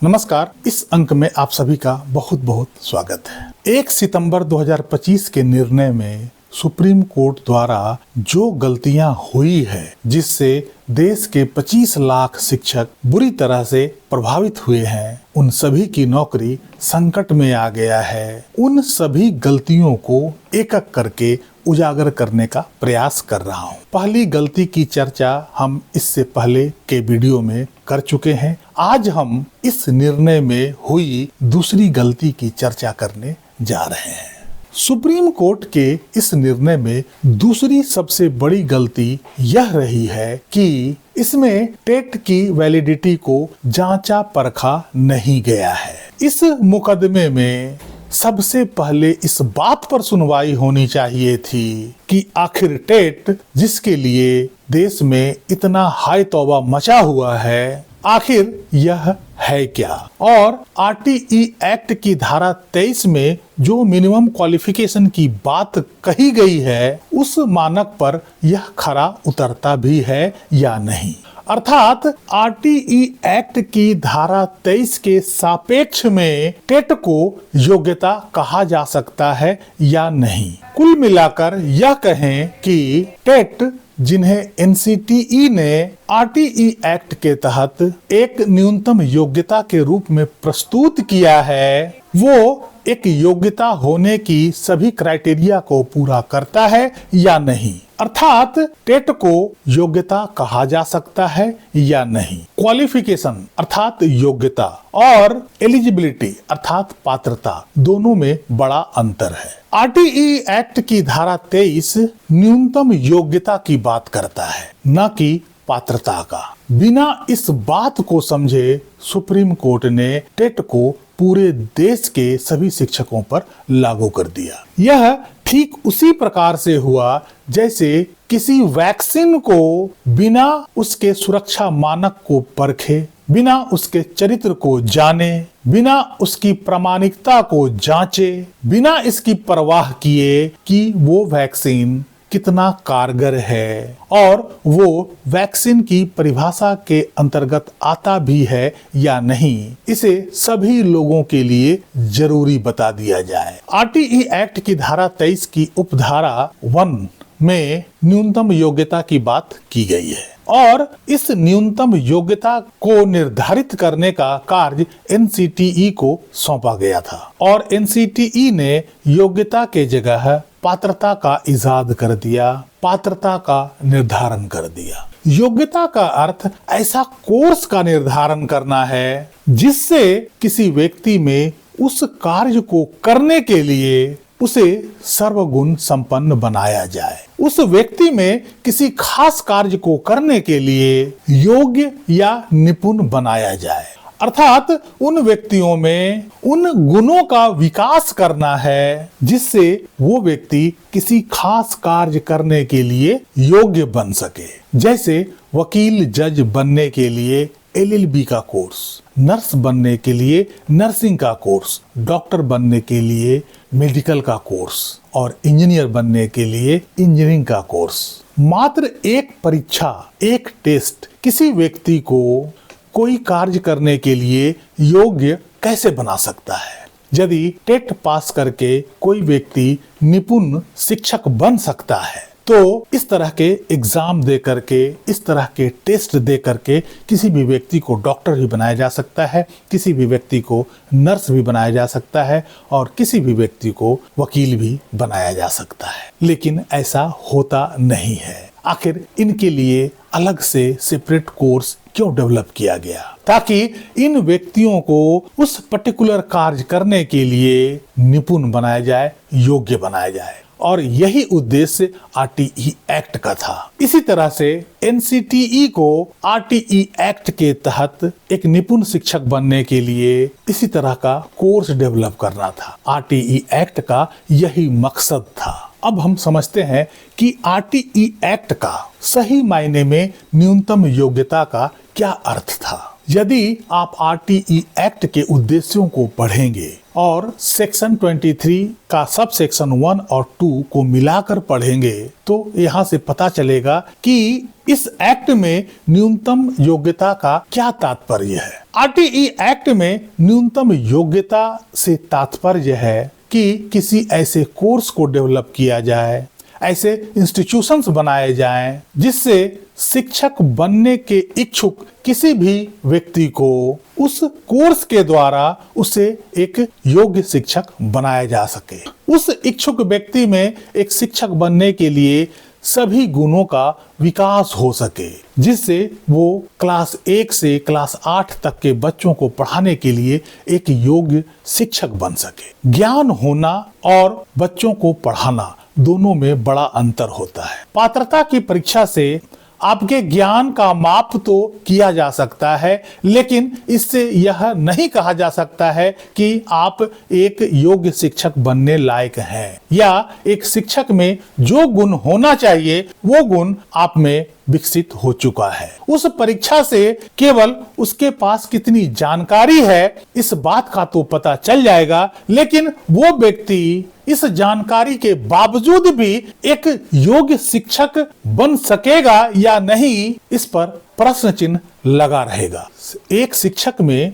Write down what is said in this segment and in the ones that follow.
नमस्कार। इस अंक में आप सभी का बहुत बहुत स्वागत है। 1 सितंबर 2025 के निर्णय में सुप्रीम कोर्ट द्वारा जो गलतियां हुई है, जिससे देश के 25 लाख शिक्षक बुरी तरह से प्रभावित हुए हैं, उन सभी की नौकरी संकट में आ गया है। उन सभी गलतियों को एक एक करके उजागर करने का प्रयास कर रहा हूँ। पहली गलती की चर्चा हम इससे पहले के वीडियो में कर चुके हैं। आज हम इस निर्णय में हुई दूसरी गलती की चर्चा करने जा रहे हैं। सुप्रीम कोर्ट के इस निर्णय में दूसरी सबसे बड़ी गलती यह रही है कि इसमें टेट की वैलिडिटी को जांचा परखा नहीं गया है। इस मुकदमे में सबसे पहले इस बात पर सुनवाई होनी चाहिए थी कि आखिर टेट, जिसके लिए देश में इतना हाय तौबा मचा हुआ है, आखिर यह है क्या। और आरटीई एक्ट की धारा 23 में जो मिनिमम क्वालिफिकेशन की बात कही गई है, उस मानक पर यह खरा उतरता भी है या नहीं। अर्थात आरटीई एक्ट की धारा 23 के सापेक्ष में टेट को योग्यता कहा जा सकता है या नहीं। कुल मिलाकर यह कहें कि टेट, जिन्हें एनसीटीई ने आरटीई एक्ट के तहत एक न्यूनतम योग्यता के रूप में प्रस्तुत किया है, वो एक योग्यता होने की सभी क्राइटेरिया को पूरा करता है या नहीं। अर्थात टेट को योग्यता कहा जा सकता है या नहीं। क्वालिफिकेशन अर्थात योग्यता और एलिजिबिलिटी अर्थात पात्रता, दोनों में बड़ा अंतर है। आरटीई एक्ट की धारा 23 न्यूनतम योग्यता की बात करता है, न कि पात्रता का। बिना इस बात को समझे सुप्रीम कोर्ट ने टेट को पूरे देश के सभी शिक्षकों पर लागू कर दिया। यह ठीक उसी प्रकार से हुआ जैसे किसी वैक्सीन को बिना उसके सुरक्षा मानक को परखे, बिना उसके चरित्र को जाने, बिना उसकी प्रामाणिकता को जांचे, बिना इसकी परवाह किए कि वो वैक्सीन कितना कारगर है और वो वैक्सीन की परिभाषा के अंतर्गत आता भी है या नहीं, इसे सभी लोगों के लिए जरूरी बता दिया जाए। आरटीई एक्ट की धारा 23 की उपधारा 1 में न्यूनतम योग्यता की बात की गई है और इस न्यूनतम योग्यता को निर्धारित करने का कार्य एनसीटीई को सौंपा गया था और एनसीटीई ने योग्यता के जगह पात्रता का इजाद कर दिया, पात्रता का निर्धारण कर दिया। योग्यता का अर्थ ऐसा कोर्स का निर्धारण करना है जिससे किसी व्यक्ति में उस कार्य को करने के लिए उसे सर्वगुण संपन्न बनाया जाए, उस व्यक्ति में किसी खास कार्य को करने के लिए योग्य या निपुण बनाया जाए। अर्थात उन व्यक्तियों में उन गुणों का विकास करना है जिससे वो व्यक्ति किसी खास कार्य करने के लिए योग्य बन सके। जैसे वकील जज बनने के लिए एलएलबी का कोर्स, नर्स बनने के लिए नर्सिंग का कोर्स, डॉक्टर बनने के लिए मेडिकल का कोर्स और इंजीनियर बनने के लिए इंजीनियरिंग का कोर्स। मात्र एक परीक्षा, एक टेस्ट किसी व्यक्ति को कोई कार्य करने के लिए योग्य कैसे बना सकता है। यदि टेट पास करके कोई व्यक्ति निपुण शिक्षक बन सकता है तो इस तरह के एग्जाम दे करके, इस तरह के टेस्ट दे करके किसी भी व्यक्ति को डॉक्टर भी बनाया जा सकता है, किसी भी व्यक्ति को नर्स भी बनाया जा सकता है और किसी भी व्यक्ति को वकील भी बनाया जा सकता है। लेकिन ऐसा होता नहीं है। आखिर इनके लिए अलग से सेपरेट कोर्स क्यों डेवलप किया गया? ताकि इन व्यक्तियों को उस पर्टिकुलर कार्य करने के लिए निपुण बनाया जाए, योग्य बनाया जाए और यही उद्देश्य आरटीई एक्ट का था। इसी तरह से एनसीटीई को आरटीई एक्ट के तहत एक निपुण शिक्षक बनने के लिए इसी तरह का कोर्स डेवलप करना था। आरटीई एक्ट का यही मकसद था। अब हम समझते हैं कि आरटीई एक्ट का सही मायने में न्यूनतम योग्यता का क्या अर्थ था। यदि आप आरटीई एक्ट के उद्देश्यों को पढ़ेंगे और सेक्शन 23 का सब सेक्शन 1 और 2 को मिलाकर पढ़ेंगे तो यहाँ से पता चलेगा कि इस एक्ट में न्यूनतम योग्यता का क्या तात्पर्य है? आरटीई एक्ट में न्यूनतम योग्यता से तात्पर्य है कि किसी ऐसे कोर्स को डेवलप किया जाए, ऐसे इंस्टीट्यूशंस बनाए जाएं जिससे शिक्षक बनने के इच्छुक किसी भी व्यक्ति को उस कोर्स के द्वारा उसे एक योग्य शिक्षक बनाया जा सके। उस इच्छुक व्यक्ति में एक शिक्षक बनने के लिए सभी गुणों का विकास हो सके, जिससे वो क्लास 1 से क्लास 8 तक के बच्चों को पढ़ाने के लिए एक योग्य शिक्षक बन सके। ज्ञान होना और बच्चों को पढ़ाना दोनों में बड़ा अंतर होता है। पात्रता की परीक्षा से आपके ज्ञान का माप तो किया जा सकता है, लेकिन इससे यह नहीं कहा जा सकता है कि आप एक योग्य शिक्षक बनने लायक हैं, या एक शिक्षक में जो गुण होना चाहिए वो गुण आप में विकसित हो चुका है। उस परीक्षा से केवल उसके पास कितनी जानकारी है इस बात का तो पता चल जाएगा, लेकिन वो व्यक्ति इस जानकारी के बावजूद भी एक योग्य शिक्षक बन सकेगा या नहीं, इस पर प्रश्न चिन्ह लगा रहेगा। एक शिक्षक में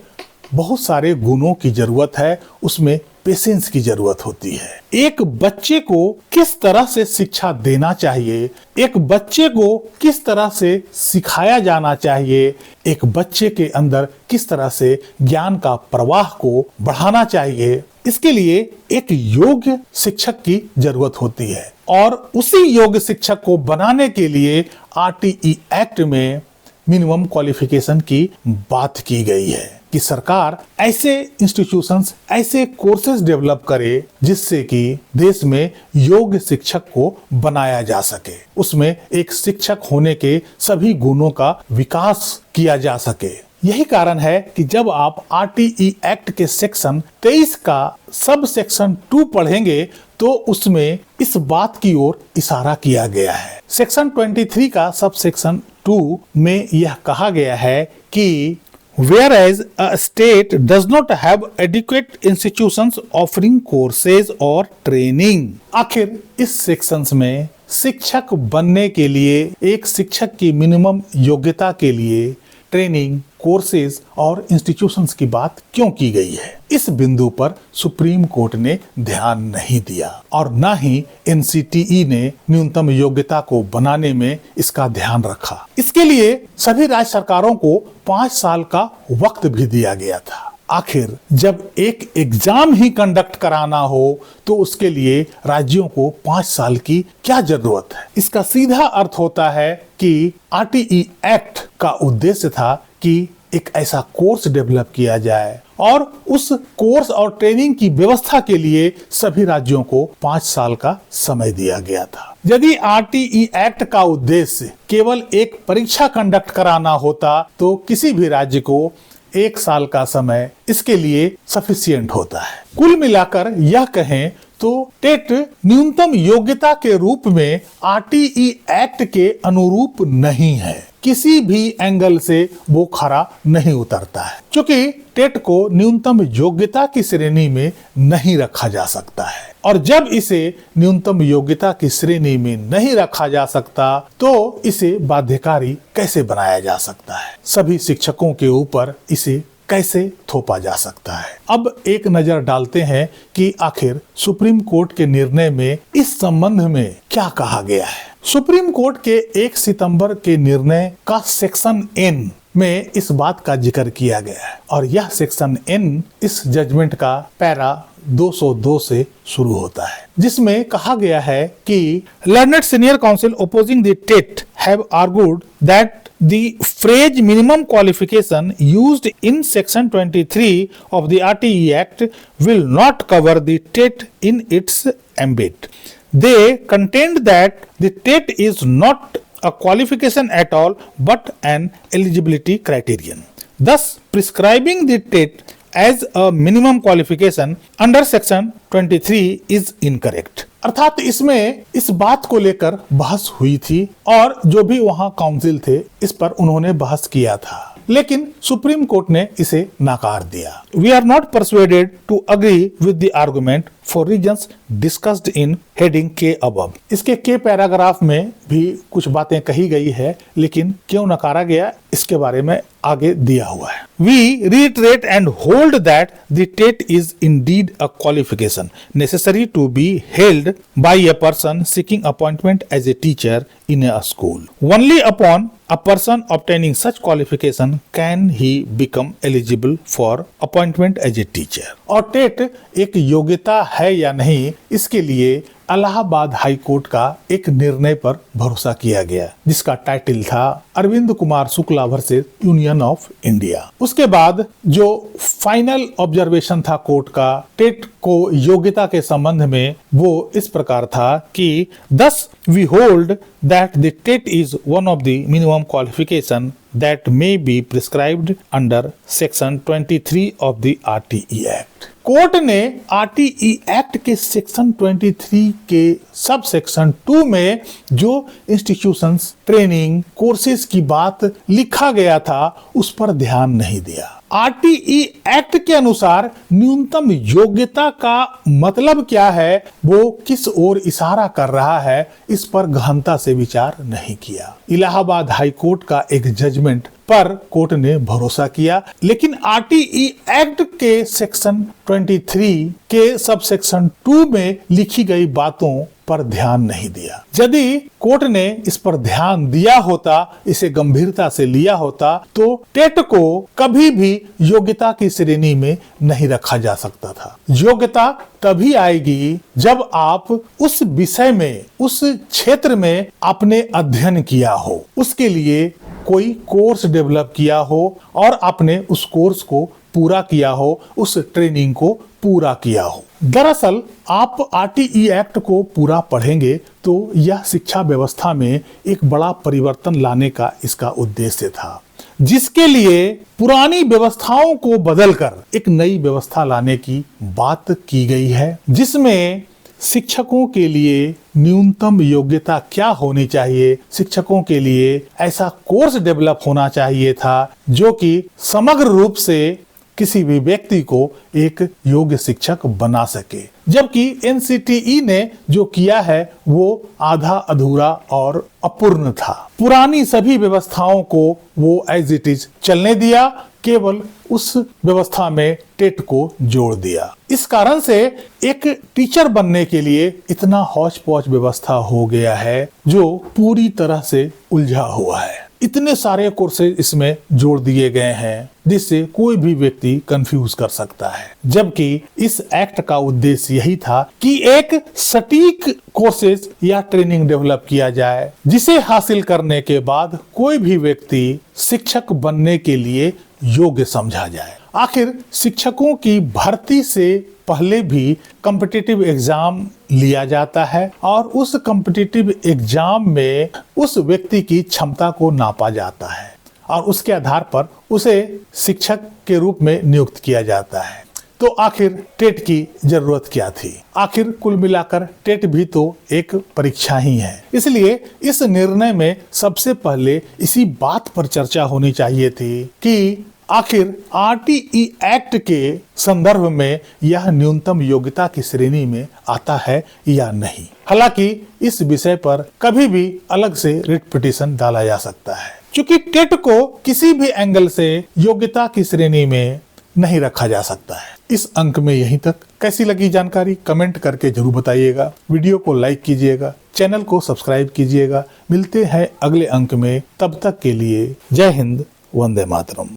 बहुत सारे गुणों की जरूरत है, उसमें पेशेंस की जरूरत होती है। एक बच्चे को किस तरह से शिक्षा देना चाहिए, एक बच्चे को किस तरह से सिखाया जाना चाहिए, एक बच्चे के अंदर किस तरह से ज्ञान का प्रवाह को बढ़ाना चाहिए, इसके लिए एक योग्य शिक्षक की जरूरत होती है। और उसी योग्य शिक्षक को बनाने के लिए आरटीई एक्ट में मिनिमम क्वालिफिकेशन की बात की गई है कि सरकार ऐसे इंस्टीट्यूशंस, ऐसे कोर्सेज डेवलप करे जिससे कि देश में योग्य शिक्षक को बनाया जा सके, उसमें एक शिक्षक होने के सभी गुणों का विकास किया जा सके। यही कारण है कि जब आप आरटीई एक्ट के सेक्शन 23 का सब सेक्शन 2 पढ़ेंगे तो उसमें इस बात की ओर इशारा किया गया है। सेक्शन 23 का सब सेक्शन 2 में यह कहा गया है कि whereas a state does not have adequate institutions offering courses or training। आखिर इस सेक्शंस में शिक्षक बनने के लिए एक शिक्षक की मिनिमम योग्यता के लिए ट्रेनिंग, कोर्सेज और इंस्टीट्यूशंस की बात क्यों की गई है? इस बिंदु पर सुप्रीम कोर्ट ने ध्यान नहीं दिया और न ही एनसीटीई ने न्यूनतम योग्यता को बनाने में इसका ध्यान रखा। इसके लिए सभी राज्य सरकारों को 5 साल का वक्त भी दिया गया था। आखिर जब एक एग्जाम ही कंडक्ट कराना हो तो उसके लिए राज्यों को 5 साल की क्या जरूरत है? इसका सीधा अर्थ होता है कि आरटीई एक्ट का उद्देश्य था कि एक ऐसा कोर्स डेवलप किया जाए और उस कोर्स और ट्रेनिंग की व्यवस्था के लिए सभी राज्यों को 5 साल का समय दिया गया था। यदि आरटीई एक्ट का उद्देश्य केवल एक परीक्षा कंडक्ट कराना होता तो किसी भी राज्य को 1 साल का समय इसके लिए सफिशिएंट होता है। कुल मिलाकर यह कहें तो टेट न्यूनतम योग्यता के रूप में आरटीई एक्ट के अनुरूप नहीं है, किसी भी एंगल से वो खरा नहीं उतरता है, क्योंकि टेट को न्यूनतम योग्यता की श्रेणी में नहीं रखा जा सकता है। और जब इसे न्यूनतम योग्यता की श्रेणी में नहीं रखा जा सकता तो इसे बाध्यकारी कैसे बनाया जा सकता है? सभी शिक्षकों के ऊपर इसे कैसे थोपा जा सकता है? अब एक नजर डालते हैं कि आखिर सुप्रीम कोर्ट के निर्णय में इस संबंध में क्या कहा गया है। सुप्रीम कोर्ट के 1 सितंबर के निर्णय का सेक्शन N में इस बात का जिक्र किया गया है और यह सेक्शन N इस जजमेंट का पैरा 202 से शुरू होता है, जिसमें कहा गया है कि learned senior council opposing the TET have argued that the phrase minimum qualification used in section 23 of the RTE Act will not cover the TET in its ambit. They contend that the TET is not a qualification at all but an eligibility criterion. Thus, prescribing the TET as a minimum qualification under section 23 is incorrect. अर्थात इसमें इस बात को लेकर बहस हुई थी और जो भी वहां काउंसिल थे इस पर उन्होंने बहस किया था लेकिन सुप्रीम कोर्ट ने इसे नाकार दिया। We are not persuaded to agree with the argument for reasons discussed in heading के अबव। इसके के पैराग्राफ में भी कुछ बातें कही गई है, लेकिन क्यों नकारा गया इसके बारे में आगे दिया हुआ है। We reiterate and hold that the TET is indeed a qualification necessary to be held by a person seeking appointment as a teacher in a school. Only upon a person obtaining such qualification can he become eligible for appointment as a teacher. और TET एक योग्यता है या नहीं, इसके लिए Allahabad high court का एक निर्णय पर भरोसा किया गया, जिसका टाइटल था Arvind Kumar Shukla versus union of India. उसके बाद जो फाइनल ऑब्जर्वेशन था कोर्ट का टेट को योग्यता के संबंध में, वो इस प्रकार था कि thus we hold that the TET is one of the minimum qualification that may be prescribed under section 23 of the RTE Act। Court ने RTE एक्ट के सेक्शन 23 के सब सेक्शन 2 में जो इंस्टीट्यूशंस, ट्रेनिंग, कोर्सेज की बात लिखा गया था उस पर ध्यान नहीं दिया। RTE एक्ट के अनुसार न्यूनतम योग्यता का मतलब क्या है, वो किस ओर इशारा कर रहा है, इस पर गहनता से विचार नहीं किया। इलाहाबाद हाई कोर्ट का एक जजमेंट पर कोर्ट ने भरोसा किया, लेकिन RTE एक्ट के सेक्शन 23 के सब सेक्शन 2 में लिखी गई बातों पर ध्यान नहीं दिया। यदि कोर्ट ने इस पर ध्यान दिया होता, इसे गंभीरता से लिया होता, तो टेट को कभी भी योग्यता की श्रेणी में नहीं रखा जा सकता था। योग्यता तभी आएगी जब आप उस विषय में, उस क्षेत्र में आपने अध्ययन किया हो, उसके लिए कोई कोर्स डेवलप किया हो और आपने उस कोर्स को पूरा किया हो, उस ट्रेनिंग को पूरा किया हो। दरअसल आप RTE एक्ट को पूरा पढ़ेंगे तो यह शिक्षा व्यवस्था में एक बड़ा परिवर्तन लाने का इसका उद्देश्य था, जिसके लिए पुरानी व्यवस्थाओं को बदलकर एक नई व्यवस्था लाने की बात की गई है, जिसमें शिक्षकों के लिए न्यूनतम योग्यता क्या होनी चाहिए, शिक्षकों के लिए ऐसा कोर्स डेवलप होना चाहिए था जो कि समग्र रूप से किसी भी व्यक्ति को एक योग्य शिक्षक बना सके। जबकि NCTE ने जो किया है वो आधा अधूरा और अपूर्ण था। पुरानी सभी व्यवस्थाओं को वो एज इट इज चलने दिया, केवल उस व्यवस्था में टेट को जोड़ दिया। इस कारण से एक टीचर बनने के लिए इतना हौच पौच व्यवस्था हो गया है जो पूरी तरह से उलझा हुआ है। इतने सारे कोर्सेज इसमें जोड़ दिए गए हैं जिससे कोई भी व्यक्ति कंफ्यूज कर सकता है, जबकि इस एक्ट का उद्देश्य यही था कि एक सटीक कोर्सेज या ट्रेनिंग डेवलप किया जाए, जिसे हासिल करने के बाद कोई भी व्यक्ति शिक्षक बनने के लिए योग्य समझा जाए। आखिर शिक्षकों की भर्ती से पहले भी कॉम्पिटिटिव एग्जाम लिया जाता है और उस कॉम्पिटिटिव एग्जाम में उस व्यक्ति की क्षमता को नापा जाता है और उसके आधार पर उसे शिक्षक के रूप में नियुक्त किया जाता है। तो आखिर टेट की जरूरत क्या थी? आखिर कुल मिलाकर टेट भी तो एक परीक्षा ही है। इसलिए इस निर्णय में सबसे पहले इसी बात पर चर्चा होनी चाहिए थी कि आखिर RTE एक्ट के संदर्भ में यह न्यूनतम योग्यता की श्रेणी में आता है या नहीं। हालांकि इस विषय पर कभी भी अलग से रिट पिटीशन डाला जा सकता है, क्योंकि टेट को किसी भी एंगल से योग्यता की श्रेणी में नहीं रखा जा सकता है। इस अंक में यहीं तक। कैसी लगी जानकारी कमेंट करके जरूर बताइएगा। वीडियो को लाइक कीजिएगा, चैनल को सब्सक्राइब कीजिएगा। मिलते हैं अगले अंक में, तब तक के लिए जय हिंद, वंदे मातरम।